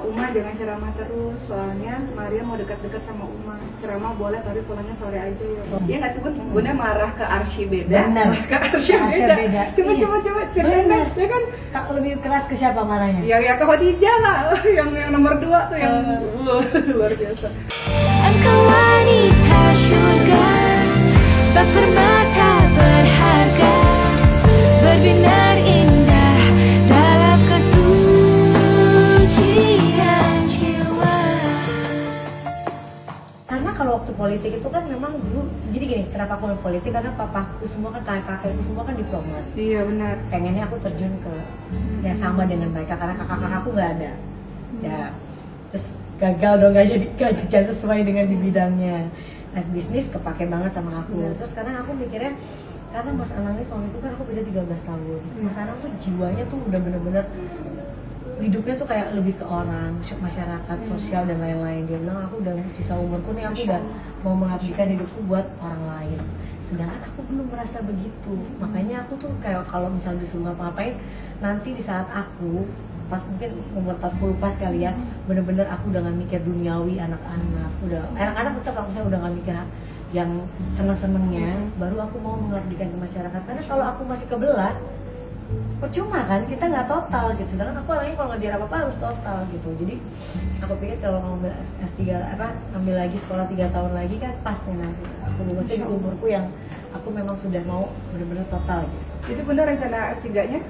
Uma jangan ceramah terus, soalnya Maria mau dekat-dekat sama Uma. Ceramah boleh tapi pulangnya sore aja ya. Iya nggak sih Bun? Bunda marah ke Arsy beda. Benar. Ke Arsy beda. Coba ceritain kan, ya kan? Tak lebih keras ke siapa marahnya? Ya ke Khadijah lah, yang nomor 2 tuh yang luar biasa. Engkau wanita surga, bak permata berharga, berbinar indah dalam kesucian jiwa. Karena kalau waktu politik itu kan memang dulu, jadi gini, kenapa aku main politik, karena papaku semua kan, kakakku semua kan diplomat. Iya benar. Pengennya aku terjun ke yang sama dengan mereka, karena kakak-kakakku nggak ada. Ya, terus gagal dong, gak sesuai dengan di bidangnya. Nah, bisnis kepake banget sama aku. Terus sekarang aku mikirnya, karena Mas Anang ini suamiku kan aku beda 13 tahun. Mas Anang tuh jiwanya tuh udah bener-bener hidupnya tuh kayak lebih ke orang, masyarakat, sosial dan lain-lain. Dia bilang aku udah sisa umurku nih, aku udah mau mengabdikan hidupku buat orang lain. Sedangkan aku belum merasa begitu. Makanya aku tuh kayak kalau misalnya disuruh ngapa-ngapain, nanti di saat aku pas mungkin umur 40 pas kali ya, bener-bener aku udah gak mikir duniawi anak-anak, udah anak-anak tetap aku udah gak mikir yang seneng-senengnya, baru aku mau mengabdikan ke masyarakat. Karena kalau aku masih kebelat, percuma kan, kita nggak total gitu. Sedangkan aku orangnya kalau ngejar apa-apa harus total gitu. Jadi aku pikir kalau ngambil S3 ngambil lagi sekolah 3 tahun lagi kan pas nih nanti aku lulusnya di umurku yang aku memang sudah mau benar-benar total gitu. Itu benar rencana S3-nya?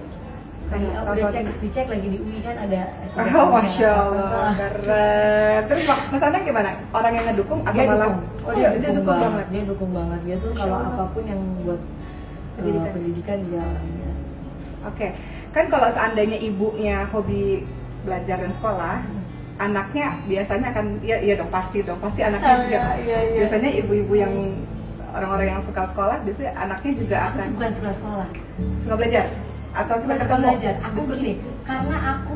Udah dicek lagi di UI kan ada S3. Oh, Masya Allah, keren. Terus Mas Anang gimana? Orang yang ngedukung atau malah? Dia dukung banget. Dia dukung banget. Dia tuh kalau apapun yang buat pendidikan dia orangnya. Oke, kan kalau seandainya ibunya hobi belajar dan sekolah, anaknya biasanya akan, ya dong pasti anaknya juga. Iya. Biasanya ibu-ibu yang orang-orang yang suka sekolah, biasanya anaknya juga akan. Aku bukan suka sekolah, suka belajar atau suka belajar. Aku gini, karena aku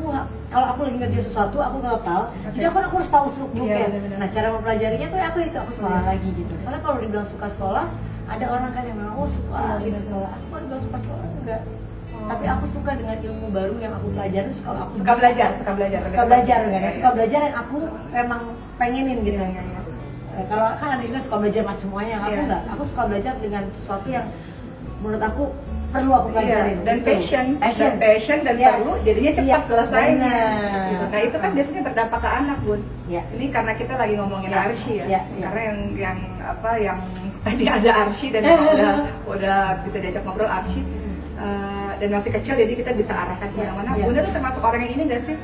kalau aku lagi ngerjain sesuatu aku total, jadi aku harus tahu strukturnya. Nah, cara mempelajarinya tuh aku sekolah lagi gitu. Soalnya kalau dibilang suka sekolah, ada orang kan yang memang suka sekolah. Aku juga suka sekolah enggak. Tapi aku suka dengan ilmu baru yang aku pelajari. Suka belajar yang aku memang pengenin gitu. Kalau kan ada juga suka belajar macam semuanya, aku enggak. Aku suka belajar dengan sesuatu yang menurut aku perlu aku pelajarin. Dan passion dan perlu, jadinya cepat selesainya. Gitu. Nah itu kan biasanya berdampak ke anak, Bun. Ini karena kita lagi ngomongin Arsy ya. Karena yang tadi ada Arsy dan udah bisa diajak ngobrol Arsy. Dan masih kecil jadi kita bisa arahkan kemana-mana. Bunda tuh termasuk orang yang ini nggak sih?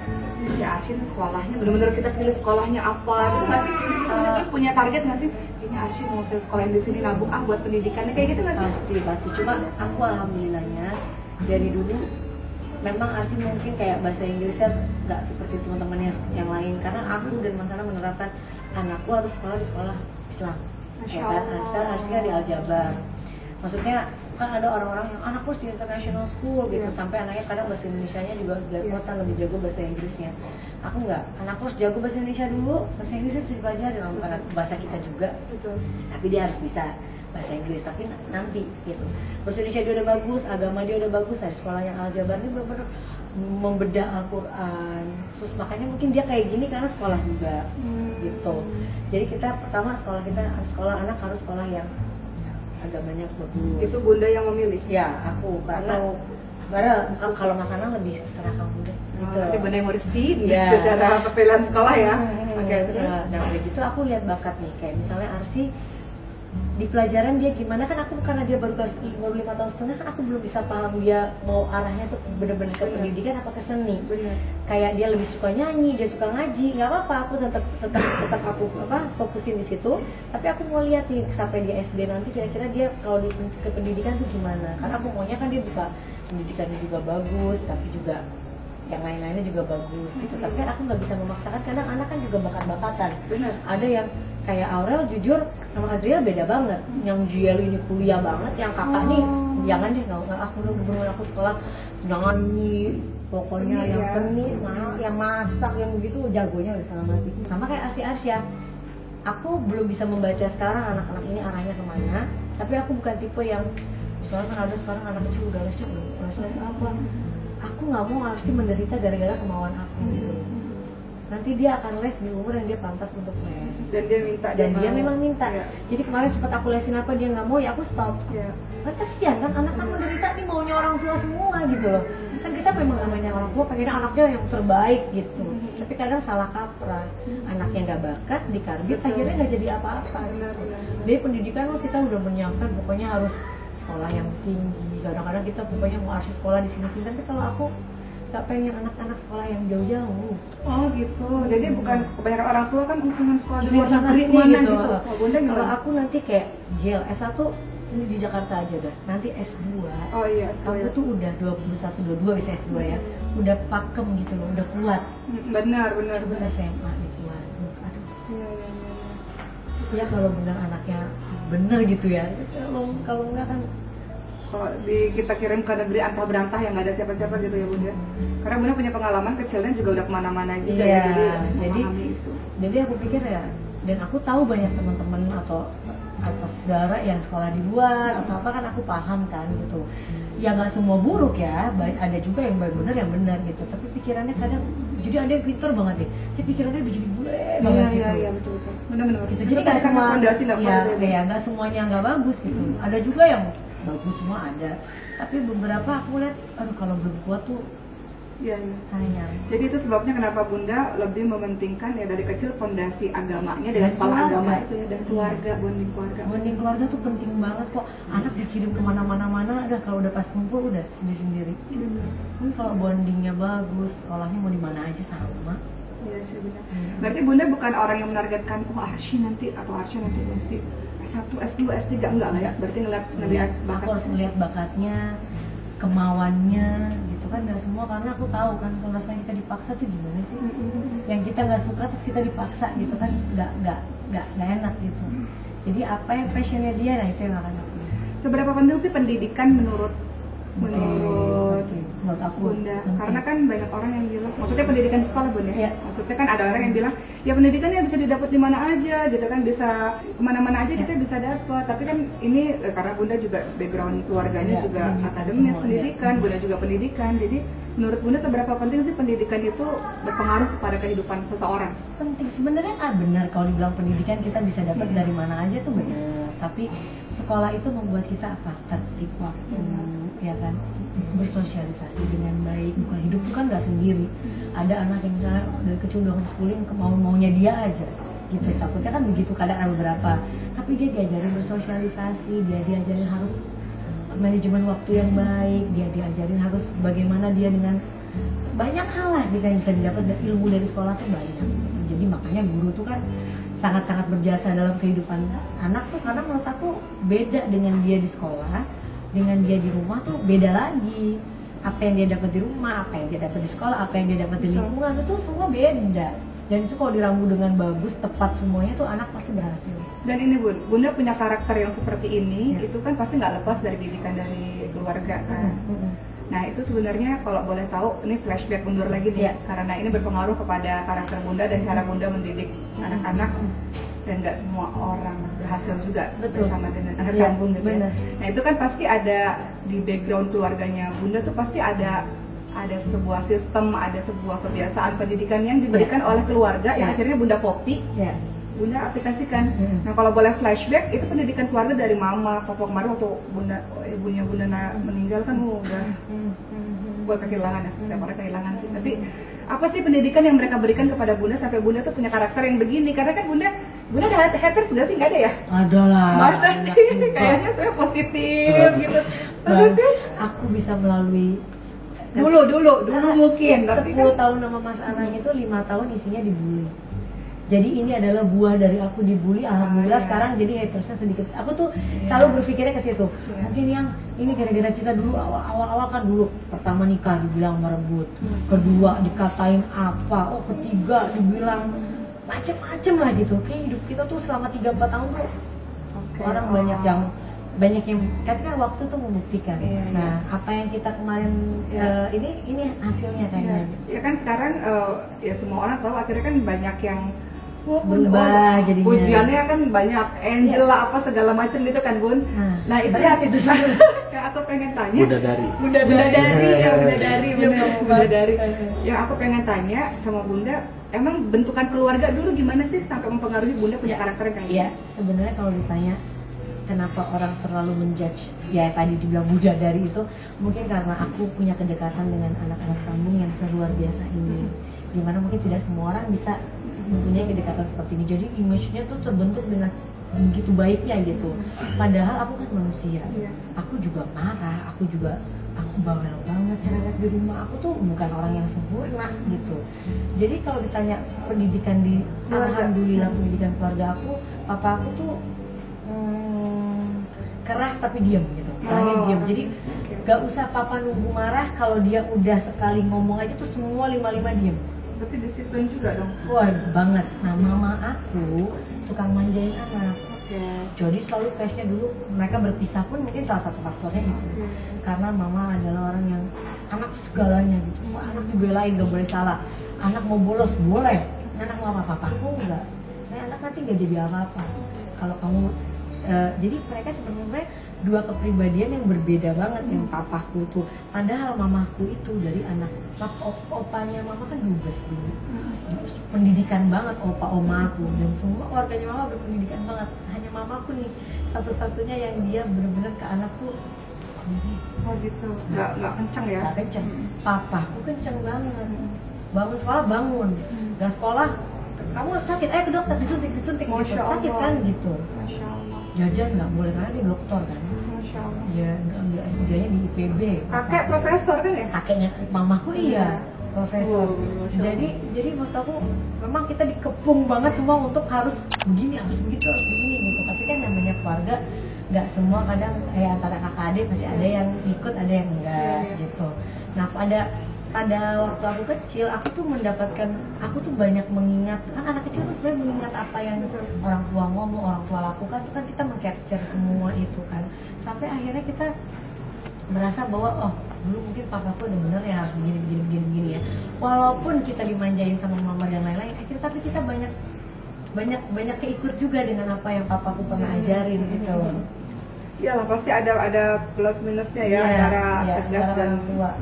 Si Arsy itu sekolahnya benar-benar kita pilih sekolahnya apa gitu nggak sih? Terus punya target nggak sih? Ini Arsy mau saya sekolahin di sini nabung buat pendidikannya kayak gitu nggak sih? Pasti. Cuma aku alhamdulillahnya dari dulu memang Arsy mungkin kayak bahasa Inggrisnya nggak seperti teman-temannya yang lain, karena aku dan Mas Anang menerapkan anakku harus sekolah di sekolah Islam. Ya kan? Arsy kan di Al-Jabar. Maksudnya kan ada orang-orang yang anakku di international school gitu, sampai anaknya kadang bahasa Indonesianya juga belepotan, lebih jago bahasa Inggrisnya. Aku enggak, anakku harus jago bahasa Indonesia dulu, bahasa Inggrisnya bisa dipelajari, bukan bahasa kita juga. Tapi dia harus bisa bahasa Inggris, tapi nanti gitu. Bahasa Indonesia dia udah bagus, agama dia udah bagus, dari sekolah yang Al-Jabar ini benar-benar membedah Al-Quran. Terus makanya mungkin dia kayak gini karena sekolah juga gitu. Jadi kita pertama sekolah anak harus sekolah yang agamanya bagus. Itu Bunda yang memilih? Ya, aku karena kalau Mas Anang lebih serah kamu deh. Gitu. Nanti Bunda yang mau resin secara pilihan sekolah ya. Oke. Nah, dari gitu aku lihat bakat nih, kayak misalnya Arsy di pelajaran dia gimana, kan aku karena dia baru 5 tahun setengah kan aku belum bisa paham dia mau arahnya tuh bener-bener ke pendidikan apa ke seni. Kayak dia lebih suka nyanyi, dia suka ngaji, nggak apa-apa, aku tetap aku fokusin di situ. Tapi aku mau lihat nih sampai dia SD nanti kira-kira dia kalau ke pendidikan tuh gimana. Karena aku maunya kan dia bisa pendidikannya juga bagus, tapi juga yang lain-lainnya juga bagus gitu. Tapi kan aku nggak bisa memaksakan, kadang anak kan juga bakat-bakatan. Ada yang kayak Aurel, jujur sama Azriel beda banget. Yang Jiel ini kuliah banget, yang kakak nih jangan deh, nggak aku bener aku sekolah nyanyi, pokoknya seni, yang seni, yang masak, yang begitu jagonya udah sama mati. Sama kayak Arsya, aku belum bisa membaca sekarang anak-anak ini arahnya kemana. Tapi aku bukan tipe yang misalnya kan ada sekarang anak kecil udah les apa. Aku nggak mau Arsy menderita gara-gara kemauan aku gitu. nanti dia akan les di umur yang dia pantas untuk les. Dan dia minta, dia memang minta. Jadi kemarin sempat aku lesin apa dia nggak mau, ya aku stop. Kan kasihan kan, anak kan menderita nih maunya orang tua semua gitu loh. Kan kita memang namanya orang tua pengen anaknya yang terbaik gitu. Tapi kadang salah kaprah, anaknya nggak bakat, dikarbit, akhirnya nggak jadi apa-apa. Jadi pendidikan kita udah menyiapkan pokoknya harus sekolah yang tinggi. Kadang-kadang kita pokoknya mau arsi sekolah di sini-sini, tapi kalau aku nggak pengen anak-anak sekolah yang jauh-jauh. Oh gitu. Jadi bukan kebanyakan orang tua kan pengen sekolah di luar negeri mana gitu. Oh, Bunda kalau aku nanti kayak JL S1 ini di Jakarta aja dah. Nanti S2. Oh iya, S2. Aku tuh udah 21, 22 bisa S2 ya. Udah pakem gitu loh, udah kuat. Benar. SMA gitu. Aduh. Ya kalau benar anaknya bener gitu ya. Kalau enggak kan kalau kita kirim ke negeri antah berantah yang nggak ada siapa-siapa gitu ya Bunda. Karena Bunda punya pengalaman kecilnya juga udah kemana-mana juga ya, jadi aku pikir ya, dan aku tahu banyak teman-teman atau saudara yang sekolah di luar atau apa kan aku paham kan gitu. Ya nggak semua buruk ya, ada juga yang baik bener yang benar gitu. Tapi pikirannya kadang, jadi ada yang pintar banget deh, tapi pikirannya jadi bule banget gitu. Iya betul. Benar. Gitu. Jadi nggak semua fondasi nggak semuanya nggak bagus gitu. Ada juga yang bagus semua ada, tapi beberapa aku lihat aduh kalau belum kuat tuh sayang. Jadi itu sebabnya kenapa Bunda lebih mementingkan ya dari kecil fondasi agamanya dengan sekolah agama itu ya, dan keluarga, bonding keluarga tuh penting banget kok. Anak dikirim kemana-mana udah kalau udah pas kumpul udah sendiri. Kalau bondingnya bagus, sekolahnya mau di mana aja sama. Iya sih benar. Berarti Bunda bukan orang yang menargetkan Arsy nanti mesti S1, S2, S3 enggak ya? Berarti ngeliat bakat. Aku harus melihat bakatnya, kemauannya gitu kan, nggak semua, karena aku tahu kan kalau rasanya kita dipaksa tuh gimana sih? Yang kita nggak suka terus kita dipaksa gitu kan, nggak enak gitu. Jadi apa yang passionnya dia, nah itu yang akan aku. Seberapa penting sih pendidikan menurut aku Bunda? Karena kan banyak orang yang bilang, maksudnya pendidikan di sekolah Bunda ya? Maksudnya kan ada orang yang bilang ya pendidikannya bisa didapat di mana aja gitu kan, bisa kemana-mana aja kita bisa dapat. Tapi kan ini karena Bunda juga background keluarganya juga akademis pendidikan, Bunda juga pendidikan. Jadi menurut Bunda seberapa penting sih pendidikan itu berpengaruh pada kehidupan seseorang? Penting sebenarnya, benar kalau dibilang pendidikan kita bisa dapat dari mana aja tuh benar. Tapi sekolah itu membuat kita apa? Tertib waktu, ya kan? Bersosialisasi dengan baik. Bukan hidup itu kan nggak sendiri. Ada anak yang misalnya dari kecil udah homeschooling, maunya dia aja gitu. Takutnya kan begitu, kadang ada beberapa. Tapi dia diajarin bersosialisasi, dia diajarin harus manajemen waktu yang baik, dia diajarin harus bagaimana dia dengan banyak hal lah kita yang bisa didapat dari ilmu dari sekolah tuh banyak. Jadi makanya guru tuh kan sangat-sangat berjasa dalam kehidupan anak tuh, karena menurut aku beda dengan dia di sekolah, dengan dia di rumah tuh beda lagi. Apa yang dia dapat di rumah, apa yang dia dapat di sekolah, apa yang dia dapat di lingkungan itu semua beda. Dan itu kalau diramu dengan bagus, tepat semuanya tuh anak pasti berhasil. Dan ini Bunda punya karakter yang seperti ini, itu kan pasti nggak lepas dari didikan dari keluarga kan. Nah itu sebenarnya kalau boleh tahu, ini flashback mundur lagi nih, karena ini berpengaruh kepada karakter Bunda dan cara Bunda mendidik anak-anak. Dan nggak semua orang berhasil juga bersama dengan anak sambung gitu ya. Nah itu kan pasti ada di background keluarganya Bunda tuh pasti ada sebuah sistem, ada sebuah kebiasaan pendidikan yang diberikan oleh keluarga yang akhirnya Bunda copy, Bunda aplikasikan. Nah kalau boleh flashback, itu pendidikan keluarga dari mama, papa kemarin waktu ibunya Bunda meninggal kan udah buat kehilangan ya, setiap orang kehilangan sih. Tapi apa sih pendidikan yang mereka berikan kepada Bunda sampai Bunda tuh punya karakter yang begini? Karena kan Bunda ada haters gak sih? Nggak ada ya? Ada lah. Masa sih? Kayaknya saya positif gitu. Masa sih? Aku bisa melalui dulu mungkin 10 tahun sama Mas Anang itu 5 tahun isinya dibully. Jadi ini adalah buah dari aku dibully. Alhamdulillah sekarang jadi hatersnya sedikit. Aku tuh selalu berpikirnya ke situ. Mungkin yang ini gara-gara kita dulu awal-awal kan dulu pertama nikah dibilang merebut, kedua dikatain apa, ketiga dibilang macem-macem lah gitu. Kayak hidup kita tuh selama 3-4 tahun tuh orang banyak yang tapi kan waktu tuh membuktikan. Nah apa yang kita kemarin ini hasilnya kayaknya. Ya kan sekarang ya semua orang tahu akhirnya kan banyak yang berubah jadinya. Pujiannya kan banyak, angel lah apa segala macam gitu kan Bun. Nah itu ya itu yang aku pengen tanya. Bunda dari. Yang aku pengen tanya sama Bunda, emang bentukan keluarga dulu gimana sih sampai mempengaruhi Bunda punya karakter yang Iya, sebenarnya kalau ditanya kenapa orang terlalu menjudge, ya tadi dibilang bidadari itu, mungkin karena aku punya kedekatan dengan anak-anak sambung yang luar biasa ini, dimana mungkin tidak semua orang bisa mempunyai kedekatan seperti ini. Jadi image-nya tuh terbentuk dengan begitu baiknya gitu. Padahal aku kan manusia, aku juga marah, aku bawel banget cerewet di rumah. Aku tuh bukan orang yang sempurna gitu. Jadi kalau ditanya pendidikan di alhamdulillah pendidikan keluarga aku, papa aku tuh keras tapi diam gitu. Orangnya diam. Jadi gak usah papa nunggu marah, kalau dia udah sekali ngomong aja tuh semua 5 diam. Berarti disiplin juga dong. Wah banget. Nah mama aku tukang manjain anak. Jadi selalu pace-nya dulu mereka berpisah pun mungkin salah satu faktornya gitu. Karena mama adalah orang yang anak segalanya gitu. Anak dibelain gak boleh salah. Anak mau bolos boleh. Anak mau apa papaku enggak. Nah anak nanti gak jadi apa-apa. Kalau kamu jadi mereka sebenarnya dua kepribadian yang berbeda banget. Yang papaku tuh, padahal mamaku itu dari anak opanya mama kan dubes dulu. Pendidikan banget opa oma aku dan semua keluarganya mama berpendidikan banget. Hanya mamaku nih satu-satunya yang dia benar-benar ke anak tuh oh gitu, nggak kenceng ya? Nggak kenceng. Papaku kenceng banget. Bangun sekolah bangun, nggak sekolah kamu sakit, ayo ke dokter disuntik gitu. Sakit kan gitu. Masya Allah. Jajan nggak boleh karena dia dokter kan. Masya Allah. Ya nggak S3-nya di IPB. Kakek profesor kan ya? Kakeknya mamaku iya profesor. Jadi maksud aku memang kita dikepung banget semua untuk harus begini, harus begitu, harus begini gitu. Tapi kan namanya keluarga nggak semua, kadang antara kakak adik pasti ada yang ikut, ada yang enggak gitu. Nah pada waktu aku kecil aku tuh banyak mengingat, kan anak kecil tuh sebenarnya mengingat apa yang orang tua ngomong, orang tua lakukan tuh kan kita meng-capture semua itu kan, sampai akhirnya kita merasa bahwa oh dulu mungkin papaku udah bener ya harus begini ya, walaupun kita dimanjain sama mama dan lain-lain, akhirnya tapi kita banyak keikut juga dengan apa yang papaku pernah ajarin gitu loh. Iyalah pasti ada plus minusnya ya antara tegas dan tua.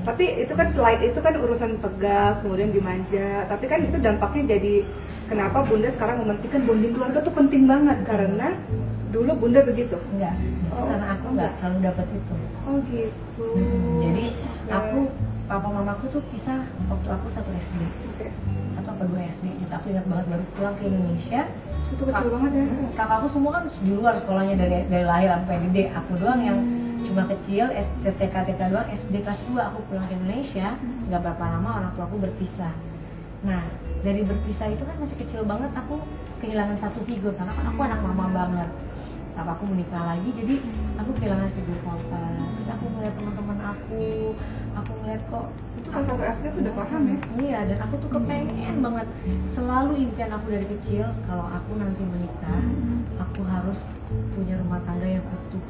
Tapi itu kan selain itu kan urusan tegas kemudian dimanja, tapi kan itu dampaknya jadi kenapa Bunda sekarang mementingkan bonding keluarga tuh penting banget, karena dulu Bunda begitu. Enggak, karena aku nggak selalu dapat itu. Oh gitu. Jadi aku papa mamaku tuh pisah waktu aku 1 SD. Atau 2 SD gitu. Aku ingat banget baru pulang ke Indonesia. Itu kecil banget ya. Kakakku semua kan di luar sekolahnya dari lahir sampai gede. Aku doang yang cuma kecil, TK doang, SD kelas 2 aku pulang ke Indonesia. Nggak berapa lama orang tua aku berpisah. Nah dari berpisah itu kan masih kecil banget, aku kehilangan satu figur karena kan aku anak mama banget. Papa aku menikah lagi, jadi aku kehilangan figur papa. Terus aku ngeliat teman-teman aku ngeliat kok itu kan 1 SD tuh udah paham ya. Iya, dan aku tuh kepengen banget, selalu impian aku dari kecil kalau aku nanti menikah, aku harus punya rumah tangga yang utuh.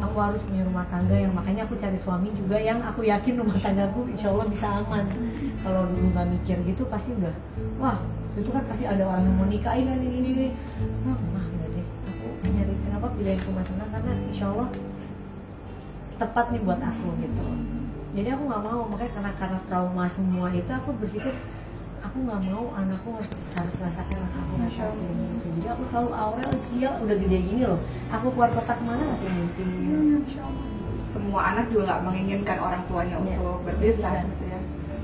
Aku harus punya rumah tangga yang, makanya aku cari suami juga yang aku yakin rumah tanggaku insya Allah bisa aman. Kalau dulu nggak mikir gitu pasti udah, wah itu kan pasti ada orang yang mau nikahin ini. Enggak deh, aku nyari kenapa pilihan rumah tangga karena insya Allah tepat nih buat aku gitu. Jadi aku nggak mau, makanya karena trauma semua itu aku berpikir aku nggak mau anakku harus merasakan yang aku rasain gitu. Jadi aku selalu Aurel dia udah gede gini loh, aku keluar kota kemana masih mimpi. Semua anak juga nggak menginginkan orang tuanya untuk berpisah gitu ya.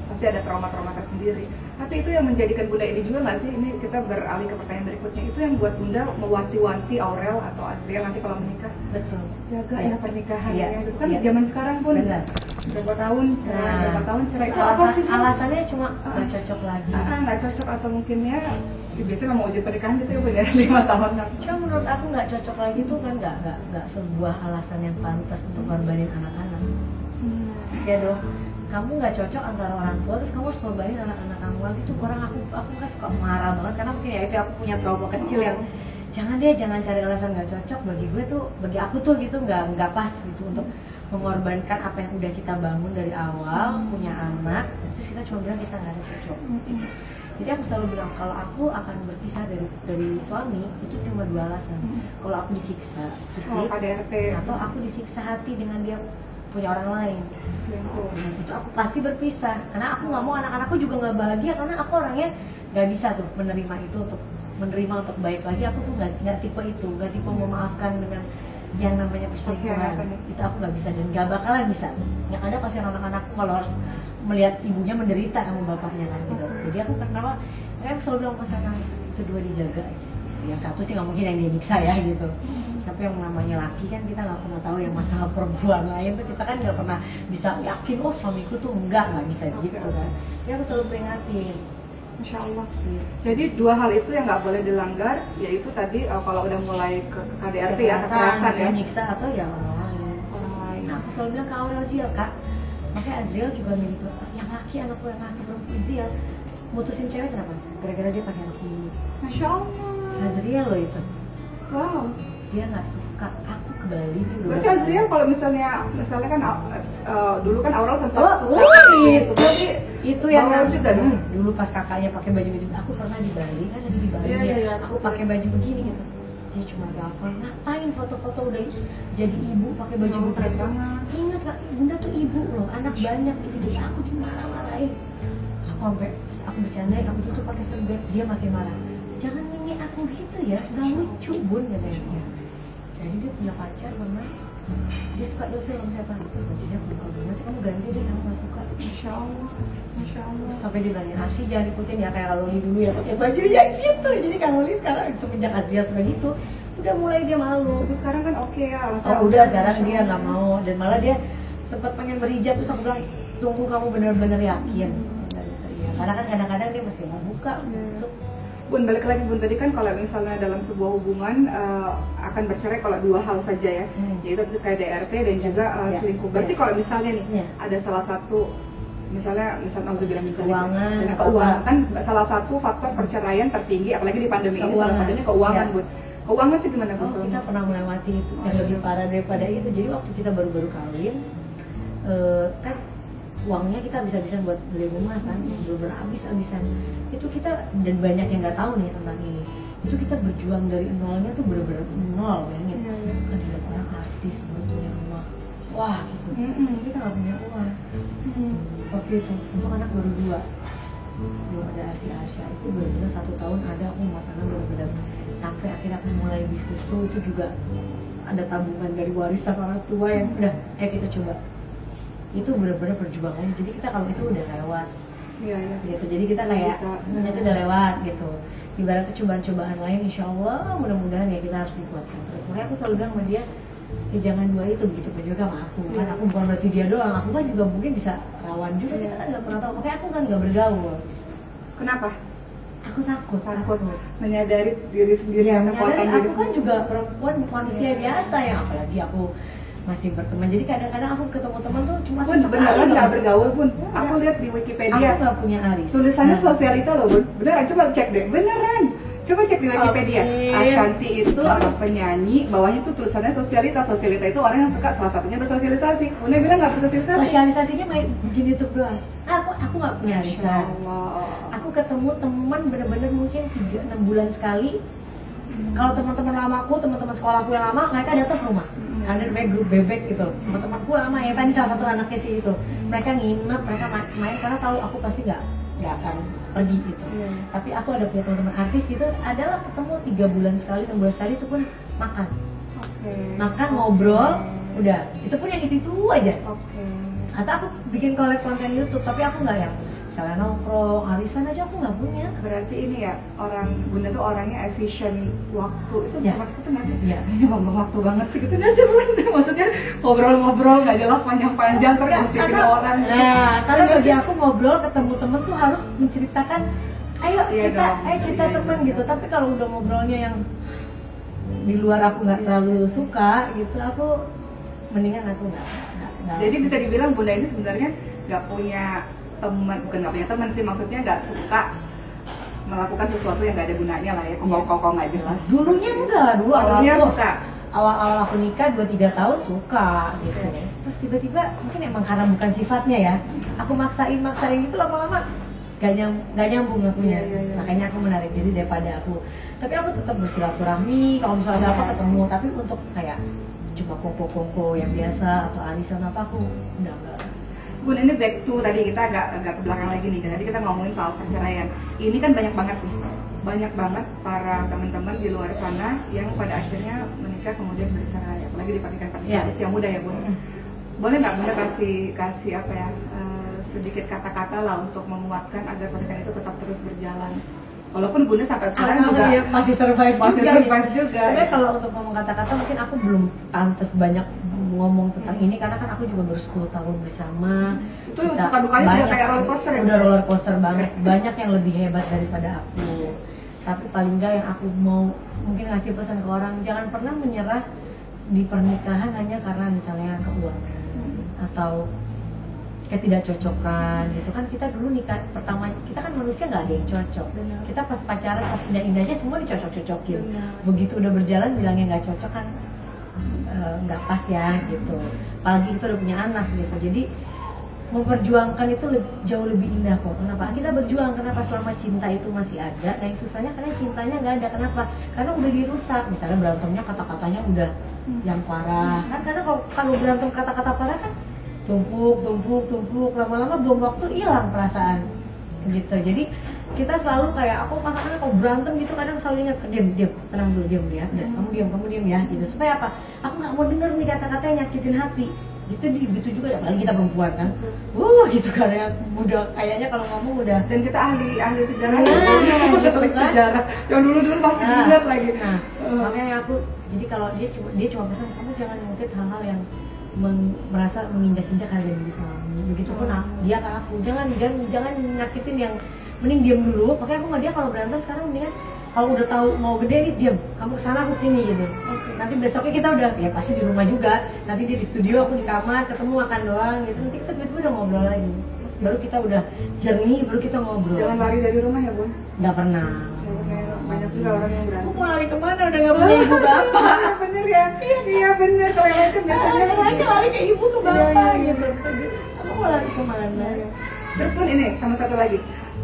Pasti ada trauma-trauma tersendiri. Tapi itu yang menjadikan Bunda ini juga nggak sih, ini kita beralih ke pertanyaan berikutnya, itu yang buat Bunda mewanti-wanti Aurel atau Adrian nanti kalau menikah? Betul. Jaga ya pernikahan ya. Itu kan zaman sekarang pun berapa tahun cerai. Alasannya cuma nggak cocok lagi. Nggak cocok atau mungkin ya biasanya mau uji pernikahan gitu ya punya 5 tahun. Cuma menurut aku nggak cocok lagi tuh kan nggak sebuah alasan yang pantas untuk korbanin anak-anak. Ya dong. Kamu nggak cocok antara orang tua, terus kamu harus korbanin anak-anak kamu lagi. Itu orang aku kan suka marah banget karena mungkin ya itu aku punya trauma kecil yang jangan cari alasan nggak cocok. Bagi aku tuh gitu nggak pas gitu untuk mengorbankan apa yang udah kita bangun dari awal, punya anak, terus kita cuma bilang kita nggak ada cocok. Jadi aku selalu bilang kalau aku akan berpisah dari suami itu cuma 2 alasan. Kalau aku disiksa fisik, atau aku disiksa hati dengan dia punya orang lain. Itu aku pasti berpisah karena aku nggak mau anak-anakku juga nggak bahagia, karena aku orangnya nggak bisa tuh menerima itu, untuk baik lagi. Aku tuh nggak tipe itu, nggak tipe memaafkan dengan yang namanya perselingkuhan. Itu aku nggak bisa dan nggak bakalan bisa. Yang ada kasihan anak-anakku kalau harus melihat ibunya menderita sama bapaknya kan gitu. Jadi aku kenapa aku selalu bilang pasangan itu dua dijaga aja. Yang satu sih nggak mungkin yang dia nyiksa ya gitu. Tapi yang namanya laki kan kita nggak pernah tahu yang masalah perempuan lain tuh, kita kan nggak pernah bisa yakin oh suamiku tuh nggak bisa gitu kan. Jadi aku selalu peringatin. Masya Allah. Jadi dua hal itu yang nggak boleh dilanggar, yaitu tadi kalau udah mulai ke KDRT ya, kekerasan ya, nyiksa atau ya orang lain. Nah aku selalu bilang ke Aurel Jiel, Kak, makanya Azriel juga milih yang laki, anakku yang laki, perempuan Azriel mutusin cewek kenapa? Gara-gara dia pakai anak ini. Masya Allah. Azriel loh itu. Wow. Dia nggak suka aku ke Bali. Berarti Azriel kalau misalnya kan dulu kan Aurel sempat itu yang juga dulu pas kakaknya pakai baju-baju, aku pernah di Bali kan, lagi di Bali aku pakai baju begini gitu, dia cuma telepon, ngapain foto-foto udah jadi ibu pakai baju begini banget. Ingat Kak, bunda tuh ibu loh, anak banyak gitu, jadi aku dimarah-marahin. Aku sampai aku bercandain, aku tuh pakai serbet, dia makin marah, jangan nyanyi aku gitu ya, gak lucu bun katanya. Jadi dia punya pacar pernah, dia suka film siapa? Bajunya bagus, kamu ganti deh, kamu gak suka. Masya Allah, Masya Allah. Sampai dia Asy jangan ikutin ya kayak Loli dulu ya pakai bajunya gitu. Jadi Kang Loli sekarang semenjak Azriel suka gitu, udah mulai dia malu. Terus sekarang kan oke ya. Udah sekarang dia nggak mau, dan malah dia sempat pengen berhijab, terus aku bilang tunggu kamu benar-benar yakin. Karena kan kadang-kadang dia masih mau buka. Bun, balik lagi Bun, tadi kan kalau misalnya dalam sebuah hubungan akan bercerai kalau dua hal saja ya, yaitu KDRT dan juga selingkuh. Berarti kalau misalnya nih ada salah satu, misalnya keuangan kan salah satu faktor perceraian tertinggi, apalagi di pandemi ini salah satunya keuangan Bun. Keuangan itu gimana Bun? Kita pernah melewati itu yang lebih parah daripada itu. Jadi waktu kita baru-baru kawin, kan uangnya kita bisa-bisa buat beli rumah kan, bener-bener habis-habisan. Itu kita, dan banyak yang nggak tahu nih tentang ini, itu kita berjuang dari nolnya tuh bener-bener nol, bayangin. Kan dilihat orang artis baru punya rumah, wah gitu. Kita nggak punya uang. Waktu itu untuk anak baru 2, belum ada Asya, itu bener-bener 1 tahun ada aku masakan bener-bener sampai akhirnya aku mulai bisnis tuh, itu juga ada tabungan dari warisan orang tua yang udah kita coba. Itu benar-benar perjuangan. Jadi kita kalau itu udah lewat, gitu. Jadi kita kayak itu udah lewat gitu. Ibarat cobaan-cobaan lain, insya Allah mudah-mudahan ya kita harus dikuatkan terus. Makanya aku selalu bilang sama dia, ya jangan dua itu, begitu pun juga sama aku. Kan aku bukan berarti dia doang, aku kan juga mungkin bisa rawan juga. Kita kan nggak pernah tahu. Makanya aku kan nggak bergaul. Kenapa? Aku takut menyadari diri sendiri. Aku kan juga perempuan, manusia biasa ya, apalagi aku masih berteman. Jadi kadang-kadang aku ketemu teman tuh cuma beneran nggak bergaul Bun. Aku lihat di Wikipedia aku nggak punya aris, tulisannya sosialita loh Bun. Beneran, coba cek deh, beneran. Coba cek di Wikipedia. Ashanti itu penyanyi, bawahnya tuh tulisannya sosialita. Sosialita itu orang yang suka salah satunya bersosialisasi. Bunda bilang nggak bersosialisasi. Sosialisasinya main bikin YouTube doang. Aku nggak punya arisan. Aku ketemu teman bener-bener mungkin 3-6 bulan sekali. Kalau teman-teman lamaku, teman-teman sekolahku yang lama, mereka datang ke rumah. Ada namanya grup bebek gitu. Teman-temanku lama ya, tadi salah satu anaknya sih itu. Mereka nginep, mereka main karena tahu aku pasti nggak akan pergi gitu. Tapi aku ada punya teman-teman artis gitu, adalah ketemu 3 bulan sekali, 6 bulan sekali, itu pun makan. Makan, ngobrol, udah. Itu pun yang itu aja. Atau aku bikin collab konten YouTube, tapi aku nggak yang misalnya nongkrong, arisan aja aku nggak punya. Berarti ini ya, Bunda tuh orangnya efisien waktu. Itu maksudnya tuh nggak sih? Iya. Ini buang waktu banget sih gitu nggak sih Bunda? Maksudnya ngobrol-ngobrol nggak jelas panjang-panjang terus ngusipin orang. Nah, karena bagi aku ngobrol ketemu temen tuh harus menceritakan, ayo cerita temen gitu. Tapi kalau udah ngobrolnya yang di luar aku nggak terlalu suka gitu, aku mendingan aku nggak. Jadi bisa dibilang Bunda ini sebenarnya nggak punya teman, bukan nggak punya teman sih, maksudnya nggak suka melakukan sesuatu yang nggak ada gunanya lah ya, kongkong nggak jelas. Dulunya enggak, dulu awalnya suka. Awal aku nikah 2-3 tahun suka gitu. Terus tiba-tiba mungkin emang karena bukan sifatnya ya, aku maksain itu lama-lama gak nyambung akunya. Makanya aku menarik diri daripada aku. Tapi aku tetap bersilaturahmi, kalau misalnya ada apa ketemu. Tapi untuk kayak cuma kongko-kongko yang biasa atau arisan apa, aku udah enggak. Bun, ini back to tadi kita agak ke belakang lagi nih. Tadi kita ngomongin soal perceraian. Ini kan banyak banget nih, banyak banget para teman-teman di luar sana yang pada akhirnya menikah kemudian bercerai, apalagi di pernikahan usia muda ya Bun. Boleh nggak Bunda kasih apa ya sedikit kata-kata lah untuk menguatkan agar pernikahan itu tetap terus berjalan? Walaupun Bunda sampai sekarang juga masih survive juga. Tapi kalau untuk ngomong kata-kata mungkin aku belum pantas banyak ngomong tentang ini karena kan aku juga baru 10 tahun bersama. Itu suka dukanya juga kayak roller coaster ya? Udah roller coaster banget. Banyak yang lebih hebat daripada aku. Tapi paling enggak yang aku mau mungkin ngasih pesan ke orang, jangan pernah menyerah di pernikahan hanya karena misalnya keuangan atau ketidakcocokan gitu kan. Kita dulu nikah pertama, kita kan manusia nggak ada yang cocok. Kita pas pacaran, pas indah-indahnya semua dicocok-cocokin. Begitu udah berjalan bilangnya nggak cocok kan nggak pas ya gitu. Apalagi kita udah punya anak gitu. Jadi memperjuangkan itu jauh lebih indah kok. Kenapa? Kita berjuang kenapa selama cinta itu masih ada. Nah yang susahnya karena cintanya nggak ada. Kenapa? Karena udah dirusak. Misalnya berantemnya kata-katanya udah yang parah. Kan karena kalau berantem kata-kata parah kan tumpuk lama-lama belum waktu hilang perasaan gitu. Jadi kita selalu kayak aku pasangan kalau berantem gitu kadang selalu ingat diam tenang dulu diam ya, kamu diam ya gitu. Supaya apa? Aku nggak mau denger nih kata-kata yang nyakitin hati. Gitu juga apalagi kita perempuan kan. Gitu kan ya, udah kayaknya kalau ngomong udah, dan kita ahli sejarah. Sejarah yang dulu masih ingat lagi. Makanya aku jadi kalau dia cuma pesan kamu jangan ngungkit hal-hal yang merasa menginjak-injak harga diri suami. Begitupun dia ke aku, jangan nyakitin yang, mending diam dulu. Makanya aku sama dia kalau berantem sekarang mendingan kalau udah tahu mau gede nih diam, kamu kesana aku sini gitu. Nanti besoknya kita udah ya pasti di rumah juga, nanti dia di studio aku di kamar, ketemu makan doang gitu. Nanti kita tiba-tiba udah ngobrol lagi, baru kita udah jernih, baru kita ngobrol. Jangan lari dari rumah ya Bun? Nggak pernah. Banyak juga orang yang berantem. Aku mau lari kemana, udah nggak punya ibu bapak. Bener ya? Iya bener, kalau yang lain kan biasanya lari ke ibu ke bapak gitu. Aku mau lari kemana? Terus Bun ini, sama satu lagi,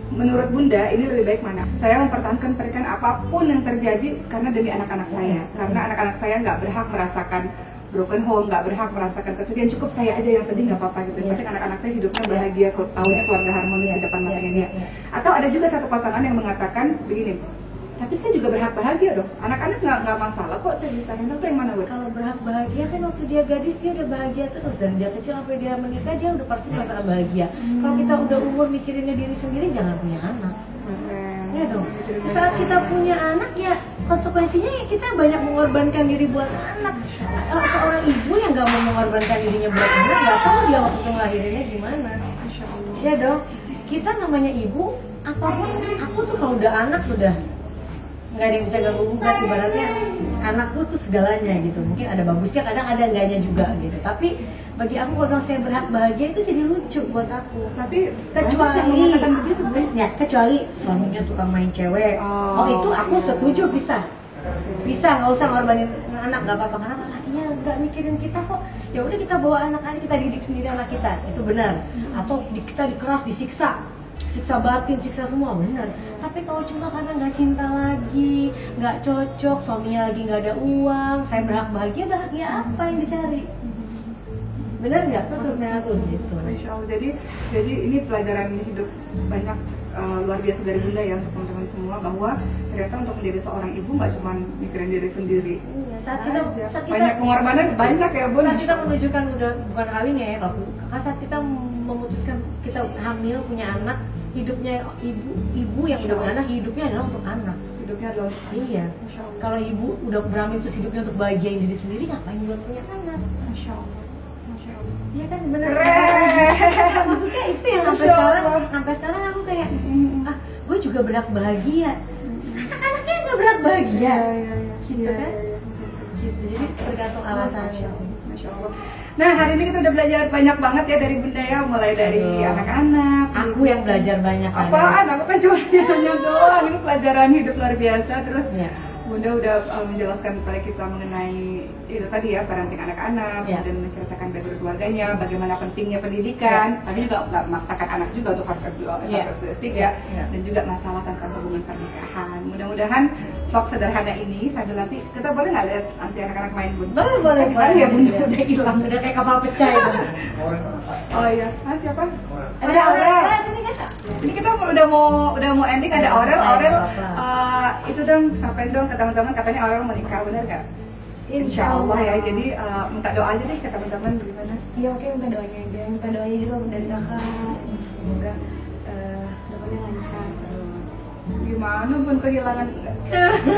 menurut Bunda ini lebih baik mana? Saya mempertahankan pernikahan apapun yang terjadi karena demi anak-anak saya. Karena anak-anak saya nggak berhak merasakan broken home, nggak berhak merasakan kesedihan. Cukup saya aja yang sedih, nggak apa-apa gitu. Yang penting anak-anak saya hidupnya bahagia, tahunya keluarga harmonis di depan matanya dia. Atau ada juga satu pasangan yang mengatakan begini, tapi saya juga berhak bahagia dong. Anak-anak nggak masalah kok, saya bisa handle. Tuh yang mana Bun? Kalau berhak bahagia kan waktu dia gadis dia udah bahagia terus, dari dia kecil sampai dia menikah dia udah pasti merasakan bahagia. Kalau kita udah umur mikirinnya diri sendiri, jangan punya anak. Ya dong. Saat kita punya anak ya konsekuensinya ya kita banyak mengorbankan diri buat anak. Seorang ibu yang nggak mau mengorbankan dirinya buat anak, nggak tahu dia waktu ngelahirinnya gimana. Ya dong. Kita namanya ibu, apapun aku tuh kalau udah anak udah nggak ada yang bisa ganggu gugat, ibaratnya anakku tuh segalanya gitu. Mungkin ada bagusnya, kadang ada enggaknya juga gitu. Tapi bagi aku kalau saya berhak bahagia itu jadi lucu buat aku. Tapi kecuali suaminya tukang main cewek. Itu aku setuju bisa nggak usah ngorbanin anak, nggak apa-apa karena lakinya nggak mikirin kita kok. Ya udah kita bawa anak-anak kita didik sendiri anak kita, itu benar. Atau kita dikeras, disiksa batin, siksa semua, benar. Tapi kalau cuma karena nggak cinta lagi, nggak cocok, suaminya lagi nggak ada uang, saya berhak bahagia apa yang dicari? Benar nggak? Maksudnya aku gitu. Masya Allah. Jadi ini pelajaran hidup banyak luar biasa dari Bunda ya untuk teman-teman semua, bahwa ternyata untuk menjadi seorang ibu nggak cuma mikirin diri sendiri. Saat kita banyak pengorbanan banyak ya Bun. Saat kita menunjukkan udah bukan kalinya ya, kalau saat kita memutuskan kita hamil punya anak, hidupnya ibu yang udah punya anak, hidupnya adalah untuk anak. Hidupnya adalah iya. Kalau ibu udah berani itu hidupnya untuk bahagiain diri sendiri, ngapain buat punya anak? Masya Allah. Iya kan bener. Maksudnya itu yang sampai sekarang aku kayak gue juga berhak bahagia. Anak-anaknya nggak berhak bahagia, gitu kan? Gitu. Jadi tergantung alasannya. Masya Allah. Nah hari ini kita udah belajar banyak banget ya dari Bunda ya, mulai dari anak-anak. Aku yang belajar banyak. Apaan? Aku kan cuma nanya doang. Ini pelajaran hidup luar biasa. Terus Bunda udah menjelaskan kepada kita mengenai itu tadi ya, parenting anak-anak, dan menceritakan background keluarganya, bagaimana pentingnya pendidikan, tapi juga nggak memaksakan anak juga untuk harus S1 S3, dan juga masalah tentang hubungan pernikahan. Mudah-mudahan vlog sederhana ini sambil nanti kita boleh nggak lihat nanti anak-anak main Bunda? Boleh. Ya Bunda udah hilang, udah kayak kapal pecah itu. Oh iya, siapa? Ada Aurel. Ini kita udah mau ending, ada Aurel. Itu dong, sampai dong ke teman-teman, katanya Aurel mau nikah, benar nggak? Insya Allah ya, jadi minta doa aja deh ke teman-teman gimana? Iya oke, minta doanya aja, minta doanya juga dari kakak, semoga depannya lancar terus. Gimana pun kehilangan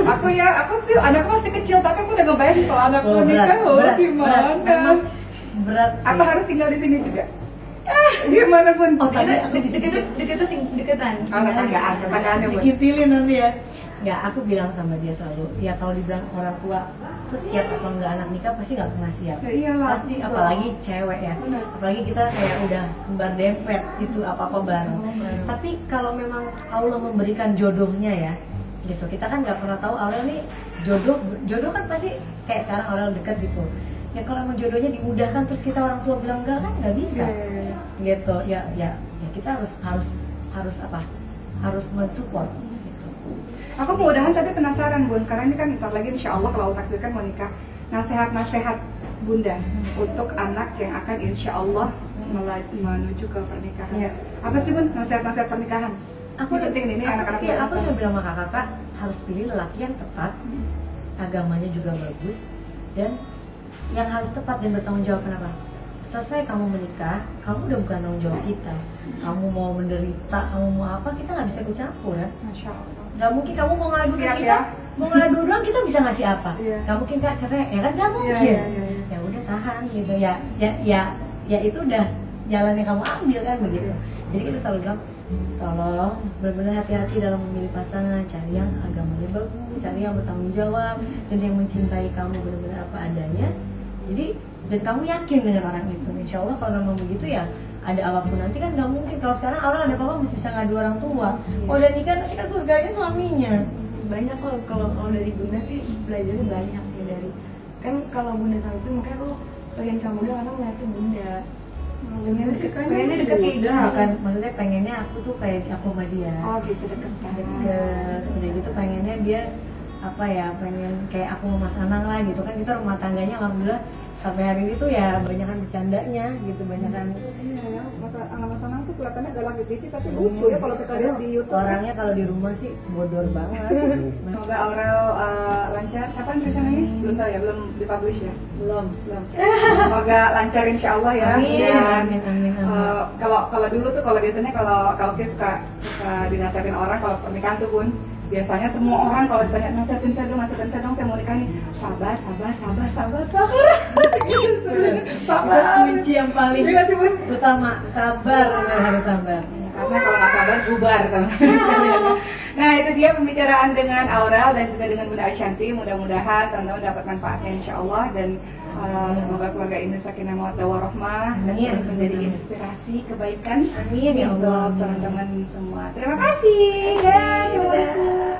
aku sih anakku masih kecil, tapi aku udah ngebayang kalau anakku nikah, gimana? Berat. Apa harus tinggal di sini juga? Gimana pun? Oh tadi deketan. Tetanggaannya Bun. Dikitilin nanti ya. Nggak, aku bilang sama dia selalu, ya kalau dibilang orang tua tuh siap atau enggak anak nikah pasti nggak pernah siap. Ya, iyalah, pasti betul. Apalagi cewek ya. Benar. Apalagi kita kayak udah kembar dempet itu apa-apa bareng. Tapi kalau memang Allah memberikan jodohnya ya, gitu. Kita kan nggak pernah tahu Aurel nih jodoh kan pasti kayak sekarang Aurel deket gitu. Ya kalau emang jodohnya dimudahkan terus kita orang tua bilang enggak kan nggak bisa. Gitu. Ya kita harus apa? Harus mensupport. Aku mudahan tapi penasaran Bun, karena ini kan ntar lagi insya Allah kalau takdirkan mau nikah. Nasihat Bunda untuk anak yang akan insya Allah menuju ke pernikahan. Apa sih Bun nasihat pernikahan? Aku penting ini anak-anak. Aku udah bilang sama kakak harus pilih lelaki yang tepat, agamanya juga bagus, dan yang harus tepat dan bertanggung jawab. Kenapa? Selesai kamu menikah, kamu udah bukan tanggung jawab kita. Kamu mau menderita, kamu mau apa, kita nggak bisa ikut campur ya. Masya Allah. Nggak mungkin kamu mau ngadu Siap, kita, ya? mau ngadu doang kita bisa ngasih apa? Nggak mungkin Kak cerai, ya kan nggak mungkin. Ya udah tahan gitu ya itu udah jalan yang kamu ambil kan begitu. Jadi kita selalu bilang, tolong benar-benar hati-hati dalam memilih pasangan, cari yang agamanya bagus, cari yang bertanggung jawab, dan yang mencintai kamu benar-benar apa adanya. Jadi dan kamu yakin dengan orang itu, insya Allah kalau memang begitu ya ada apapun nanti kan nggak mungkin. Kalau sekarang orang ada apa-apa mesti bisa ngadu orang tua. Kalau udah nikah nanti kan surganya suaminya. Banyak kok kalau dari Bunda sih belajarnya banyak ya dari kan kalau Bunda sama itu makanya aku pengen kamu udah karena ngeliatin Bunda. Pengennya deket Ida kan, maksudnya pengennya aku tuh kayak aku sama dia. Oh gitu, deket. Udah gitu pengennya dia apa ya, pengen kayak aku sama Mas Anang lah gitu kan. Kita rumah tangganya alhamdulillah sampai hari ini tuh ya banyakan bercandanya gitu, banyakan. Iya, Mas Anang tuh kelihatannya galak gitu, tapi lucu ya kalau kita lihat di YouTube. Orangnya kalau di rumah sih bodor banget. Semoga Aurel lancar. Kapan rencananya? Belum tahu ya, belum dipublish ya? Belum. Semoga lancar insya Allah ya. Amin. Kalau dulu tuh kalau biasanya kalau kita suka dinasihatin orang kalau pernikahan tuh Bun, biasanya semua orang kalau ditanya nasihatin saya dong, saya mau nikah nih, sabar. Sabar. Kunci yang paling utama, sabar, harus sabar. Karena kalau nggak sabar bubar teman-teman. Nah itu dia pembicaraan dengan Aurel dan juga dengan Bunda Ashanti. Mudah-mudahan teman-teman dapat manfaatnya insya Allah, dan semoga keluarga ini sakinah mawaddah warahmah dan terus menjadi inspirasi kebaikan untuk teman-teman semua. Terima kasih. Assalamualaikum.